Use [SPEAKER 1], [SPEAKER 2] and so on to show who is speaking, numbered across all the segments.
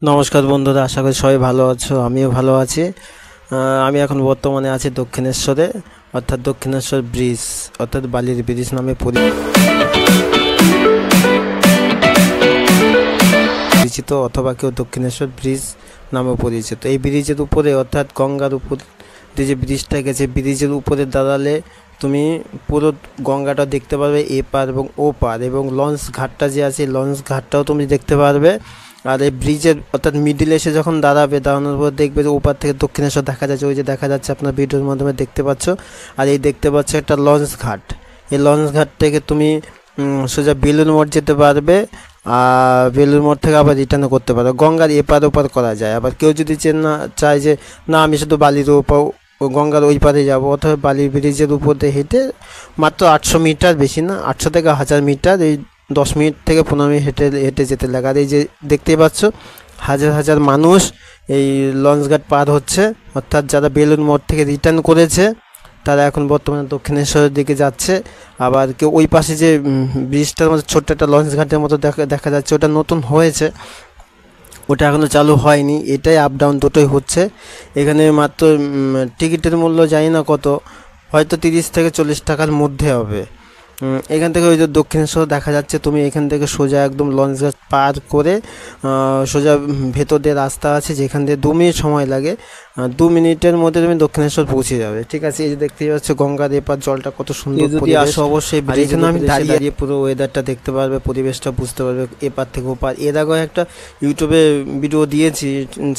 [SPEAKER 1] নমস্কার বন্ধুরা, আশা করি সবাই ভালো আছো। আমিও ভালো আছি। আমি এখন বর্তমানে আছি দক্ষিণেশ্বরে, অর্থাৎ দক্ষিণেশ্বর ব্রিজ, অর্থাৎ বালির ব্রিজ নামে পরিচিত, অথবা কেউ দক্ষিণেশ্বর ব্রিজ নামে পরিচিত। এই ব্রিজের উপরে, অর্থাৎ গঙ্গার উপর যে ব্রিজটা গেছে, ব্রিজের উপরে দাঁড়ালে তুমি পুরো গঙ্গাটা দেখতে পারবে, এ পার এবং ও পার, এবং লঞ্চ ঘাটটা যে আছে লঞ্চ ঘাটটাও তুমি দেখতে পারবে। আর এই ব্রিজের অর্থাৎ মিডিলে এসে যখন দাঁড়ানোর পর দেখবে যে ওপার থেকে দক্ষিণেশ্বর দেখা যাচ্ছে, ওই যে দেখা যাচ্ছে, আপনার ভিডিওর মাধ্যমে দেখতে পাচ্ছ। আর এই দেখতে পাচ্ছ একটা লঞ্চ ঘাট। এই লঞ্চ ঘাট থেকে তুমি সোজা বেলুড় মঠ যেতে পারবে, আর বেলুড় মঠ থেকে আবার রিটার্নও করতে পারো। গঙ্গার এপার ওপার করা যায়। আবার কেউ যদি চায় যে না, আমি শুধু বালির ওপার, গঙ্গার ওই পারে যাবো, অথবা বালি ব্রিজের উপর দিয়ে হেঁটে মাত্র 800 মিটার, বেশি না, 800 থেকে 1000 মিটার, এই 10 মিনিট থেকে 15 মিনিট হেঁটে হেঁটে যেতে লাগে। আর এই যে দেখতেই পাচ্ছ, হাজার হাজার মানুষ এই লঞ্চঘাট পার হচ্ছে, অর্থাৎ যারা বেলুড় মঠ থেকে রিটার্ন করেছে তারা এখন বর্তমানে দক্ষিণেশ্বরের দিকে যাচ্ছে। আবার কেউ ওই পাশে যে ব্রিজটার মধ্যে ছোট্ট একটা লঞ্চ ঘাটের মতো দেখা যাচ্ছে, ওটা নতুন হয়েছে, ওটা এখনও চালু হয়নি। এটাই আপ ডাউন দুটোই হচ্ছে। এখানে মাত্র টিকিটের মূল্য জানি না কত, হয়তো 30 থেকে 40 টাকার মধ্যে হবে। এখান থেকে ওই যে দক্ষিণেশ্বর দেখা যাচ্ছে, তুমি এখান থেকে সোজা একদম লঞ্চ ঘাট পার করে সোজা ভেতর দিয়ে রাস্তা আছে, যেখান দিয়ে 2 মিনিট সময় লাগে। 2 মিনিটের মধ্যে তুমি দক্ষিণেশ্বর পৌঁছে যাবে। ঠিক আছে, এই যে দেখতেই পাচ্ছ গঙ্গার এপার জলটা কত সুন্দর। যদি আসো অবশ্যই ব্রিজে, আমি দাঁড়িয়ে পুরো ওয়েদারটা দেখতে পারবে, পরিবেশটা বুঝতে পারবে এপার থেকে ওপার। এর আগেও একটা ইউটিউবে ভিডিও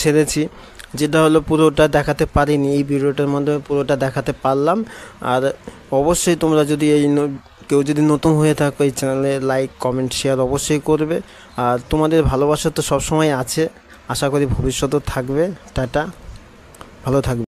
[SPEAKER 1] ছেড়েছি, যেটা হলো পুরোটা দেখাতে পারিনি। এই ভিডিওটার মাধ্যমে পুরোটা দেখাতে পারলাম। আর অবশ্যই তোমরা যদি কেউ যদি নতুন হয়ে থাকো এই চ্যানেলে, লাইক কমেন্ট শেয়ার অবশ্যই করবে। আর তোমাদের ভালোবাসা তো সবসময় আছে, আশা করি ভবিষ্যতেও থাকবে। টাটা, ভালো থাকবে।